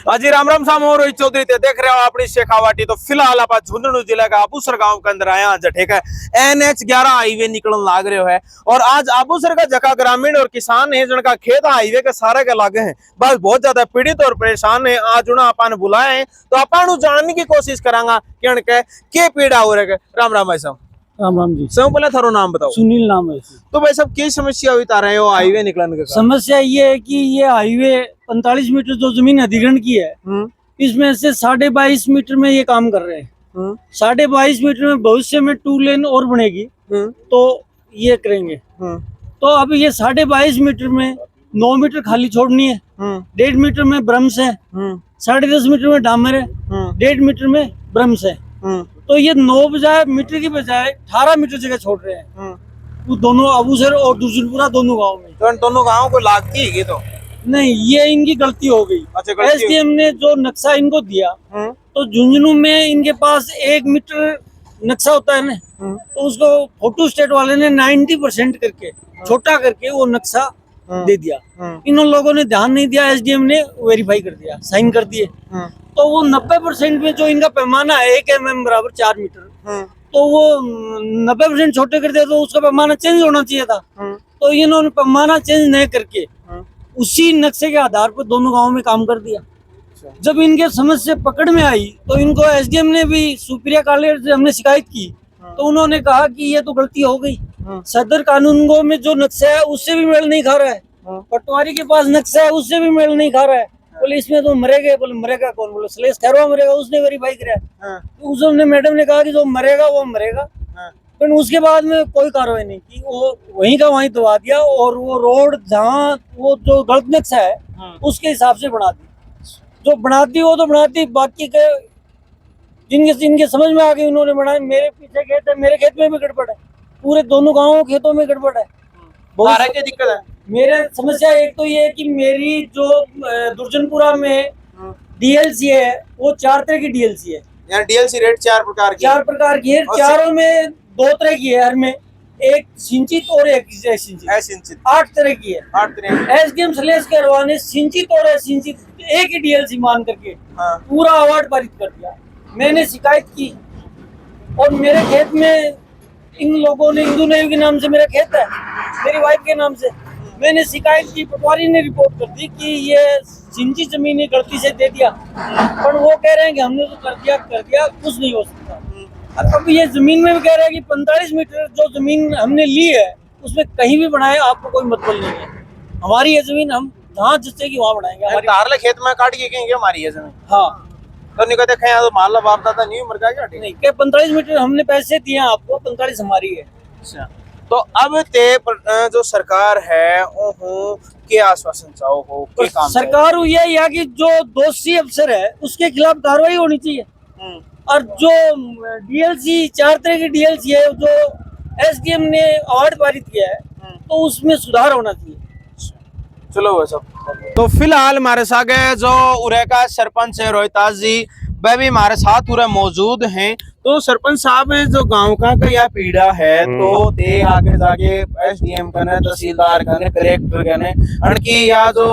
अजी राम राम सामो रोहित चौधरी ते देख रहे हो अपनी शेखावाटी। तो फिलहाल आप झुंझुनू जिले का आबूसर गांव के अंदर आया आज, ठीक है। NH 11 हाईवे निकलन लाग रहे है और आज आबूसर का जका ग्रामीण और किसान है जिनका खेत हाईवे के सारे के लागे हैं, बस बहुत ज्यादा पीड़ित और परेशान है। आज उन्हें अपन बुलाए हैं तो अपन जानने की कोशिश करांगा कि के पीड़ा हो रहे। राम राम भाई साहब। राम राम जी। सब पहले थारो नाम बताओ। सुनील नाम है। तो भाई साहब की समस्या हुई तार रहे हो हाईवे निकलने के? समस्या ये है कि ये हाईवे 45 मीटर जो जमीन अधिग्रहण की है, इसमें से 22.5 मीटर में ये काम कर रहे हैं। 22.5 मीटर में भविष्य में 2 लेन और बनेगी तो ये करेंगे। तो अब ये 22.5 मीटर में 9 मीटर खाली छोड़नी है, 1.5 मीटर में ब्रह्म्स है, 10.5 मीटर में डामर है, 1.5 मीटर में ब्रह्म्स है। तो ये 9 मीटर की बजाय 18 मीटर जगह छोड़ रहे हैं वो दोनों आबूसर और दुर्जनपुरा दोनों गांव में। तो दोनों गांव को लागती है तो नहीं, ये इनकी गलती हो गई। अच्छा, SDM ने जो नक्शा इनको दिया तो झुंझुनू में इनके पास 1 मीटर नक्शा होता है ना, तो उसको फोटो स्टेट वाले ने 90% करके छोटा करके वो नक्शा दे दिया। इन लोगों ने ध्यान नहीं दिया, SDM ने वेरीफाई कर दिया, साइन कर दिए। तो वो 90% में जो इनका पैमाना है 1 mm बराबर 4 मीटर, तो वो 90% छोटे कर दिया तो उसका पैमाना चेंज होना चाहिए था। तो इन्होंने पैमाना चेंज नहीं करके उसी नक्शे के आधार पर दोनों गांवों में काम कर दिया। जब इनके समस्या पकड़ में आई तो इनको SDM ने भी सुप्रिया कॉलेज से हमने शिकायत की तो उन्होंने कहा कि ये तो गलती हो गई। सदर कानूनगो में जो नक्शा है उससे भी मेल नहीं खा रहा है, पटवारी के पास नक्शा है उससे भी मेल नहीं खा रहा है। बोले इसमें तो मरेगा। बोले मरेगा कौन? बोले सलेश खैरवा मरेगा, उसने वेरीफाई किया। उसने मैडम ने कहा कि जो मरेगा वो मरेगा, फिर उसके बाद में कोई कार्रवाई नहीं की, वो वहीं का वहीं दबा दिया और वो रोड जहाँ वो जो गलत नक्शा है उसके हिसाब से बना दी। जो बनाती वो तो बनाती, बाकी के जिनके समझ में आ गई उन्होंने बनाया। मेरे पीछे खेत है, मेरे खेत में भी गड़बड़ है, पूरे दोनों गांवों खेतों में गड़बड़ है। बहुत क्या दिक्कत है? मेरे समस्या एक तो ये है कि मेरी जो दुर्जनपुरा में DLC है वो 4 तरह की DLC है। यहाँ DLC रेट 4 प्रकार की 4 प्रकार की है, चारों में 2 तरह की है, हर में एक सिंचित और एक सिंचित 8 तरह की है। 8 तरह। SDM सलेश करवा ने सिंचित और असिंचित एक ही DLC मान करके पूरा अवार्ड पारित कर दिया। मैंने शिकायत की और मेरे खेत में इन लोगों ने, हिंदू नेवी के नाम से मेरा खेत है, मेरी वाइफ के नाम से, मैंने शिकायत की। पटवारी ने रिपोर्ट कर दी कि ये सिंची जमीन गलती से दे दिया, पर वो कह रहे हैं कि हमने तो कर दिया, कुछ नहीं हो सकता। अब ये जमीन में भी कह रहे हैं कि 45 मीटर जो जमीन हमने ली है उसमें कहीं भी बनाए आपको कोई मतलब नहीं है, हमारी ये जमीन हम जहाँ जिससे वहाँ बनाएंगे। खेत में काट के कहेंगे हमारी है जमीन। हाँ, तो नहीं कहते तो माला बापता था नहीं मर गया नहीं क्या 45 मीटर हमने पैसे दिए आपको, 45 हमारी है। अच्छा, तो अब ते जो सरकार है के आश्वासन चाहो हो के काम सरकार ये या कि जो दोषी अफसर है उसके खिलाफ कार्रवाई होनी चाहिए, और जो DLC 4 तरह की DLC है जो SDM ने अवार्ड पारित किया है तो उसमें सुधार होना चाहिए। चलो वो सब। तो फिलहाल हमारे साथ जो उरे का सरपंच है रोहितास जी, वह भी हमारे साथ उरे मौजूद हैं। तो सरपंच साहब जो गांव का यह पीड़ा है तो ते आगे जाके SDM कने, तहसीलदार कने, कलेक्टर कने अनकी या जो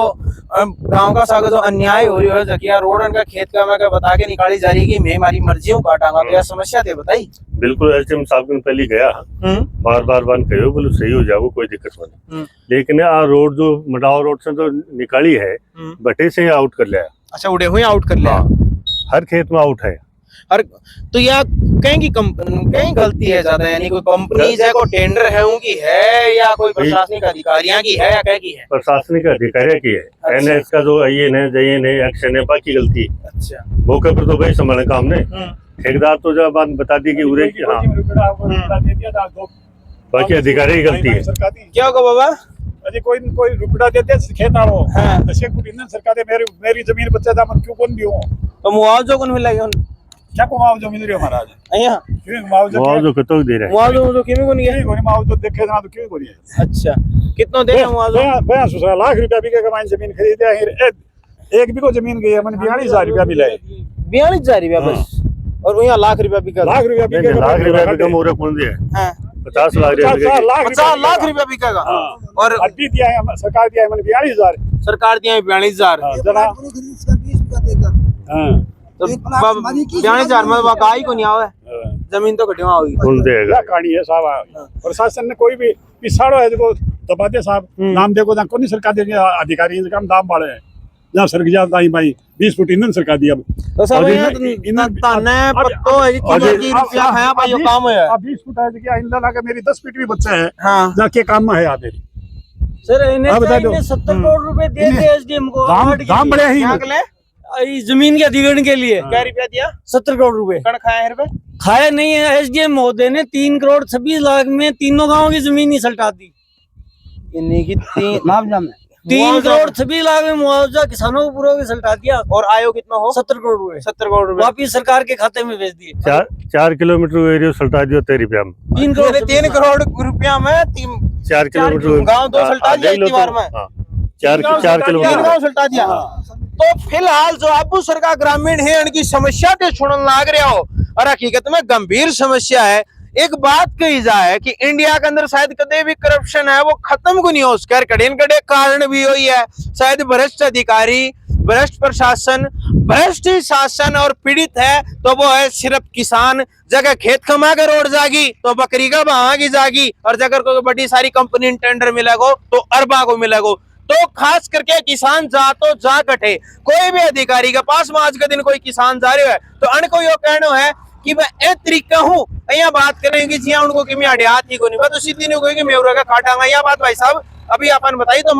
गांव का सागे जो अन्याय हो रही है जकिया रोड अनका खेत का मैं बता के निकाली जा रही कि मैं हमारी मर्जी हूँ काटांगा, तो यह समस्या थे बताई। बिल्कुल SDM साहब ने पहले गया बार कहो बोलो सही हो जाओ कोई दिक्कत नहीं, लेकिन आ रोड जो मडाव रोड से जो निकाली है बटे से आउट कर लिया। अच्छा, उड़े हुए आउट कर लिया। हर खेत में आउट है। हर तो यह कहीं गलती है ज्यादा, यानी कोई कंपनी है, कोई टेंडर है उनकी है या कोई प्रशासनिक अधिकारियों की है या क्या की है? प्रशासनिक अधिकारियों की है। अच्छा। NH का जो जयन है एक्शन है, बाकी गलती है। अच्छा, मौके पर तो भाई संभाले काम ने, ठेकेदार तो जब बात बता दी कि उरे की, हाँ बाकी अधिकारी की गलती है। क्या होगा बाबा? अजी कोई रुपड़ा देते खेत आओ असे कुछ ना सरकार मेरी जमीन बच्चा दामन क्यों कौन दियो तो मुआवजा कौन मिलेगा? क्या को मुआवजा मिल रहा महाराज? अय्या मुआवजा कतो दे रहा है? मुआवजा किमी कोनी है? कोई मुआवजा देखे ना तो क्यों कोनी है? अच्छा, कितना दे रहा मुआवजा? 42 लाख रुपया बीघे का जमीन खरीदे है, एक बीघो जमीन गई है मन 42,000 रुपया मिला है। 42,000 रुपया बस, और यहाँ लाख रुपया बिका। लाख रुपया बिका मोरे कौन दिया? 50 लाख रुपया बिकेगा। और अड्डी दिया है सरकार, दिया है 42,000, सरकार दिया है 42,000। हाँ तो जाने चार में गाय को नहीं आवे जमीन तो कटिया होगी कौन देगा क्या कहानी है साहब प्रशासन ने कोई भी पिछाड़ो है जो दबाते साहब नाम देखो ना कौन सरकार देंगे अधिकारी इनका दाम बाड़े हैं जहाँ सर जा दाई भाई 20 फुट ईंधन सरकार दिया तो सब यहाँ ताने पत्तो है कि रुपया है भाई यो काम है अब 20 फुट है कि ईंधन आके मेरी 10 फीट भी बच्चा है हाँ जाके काम में है आप मेरी सर इन्हें हाँ, बता दो। 70 करोड़ रुपए दे दिए एसडीएम को दाम बड़े ही क्या कले इस जमीन के अधिग्रहण के लिए क्या रुपया दिया 70 करोड़ रुपए कण खाया है रुपए खाया नहीं है। एसडीएम महोदय ने 3 करोड़ 26 लाख में तीनों गांवों की जमीन ही सल्टा दी। इन्हीं की 3 करोड़ 26 लाख में मुआवजा किसानों को पूरा सल्टा दिया और आयो कितना हो 70 करोड़ रुपए 70 करोड़ रुपए वापिस सरकार के खाते में भेज दिए। 4 किलोमीटर एरिया सल्टा दियो 13 रुपया में 3 करोड़ 3 करोड़ रुपया में 4 किलोमीटर गांव दो सल्टा दिया एक बार में 4 किलोमीटर गांव सल्टा दिया तो फिलहाल जो अबू सरकार ग्रामीण है उनकी समस्या के सुनन लाग रहा हो और हकीकत में गंभीर समस्या है। एक बात कही जाए कि इंडिया के अंदर शायद कदे भी करप्शन है वो खत्म को नहीं हो उसके कड़े कारण भी वही है शायद भ्रष्ट अधिकारी भ्रष्ट प्रशासन भ्रष्ट शासन और पीड़ित है तो वो है सिर्फ किसान जगह खेत कमा के रोड जागी तो बकरी का भागी जागी और जगह को बड़ी सारी कंपनी टेंडर मिलेगो तो अरबा को मिलेगो तो खास करके किसान जा तो जा कटे कोई भी अधिकारी के पास में आज के दिन कोई किसान जा रहे है तो अन को यो कहना है कि मैं ए तरीका हूँ यहाँ बात करेंगे जी उनको कि मैं अड़ियात ही को नहीं तो सीधी नहीं कोई कि मैं का काटा यह बात भाई साहब अभी अपन बताइए तो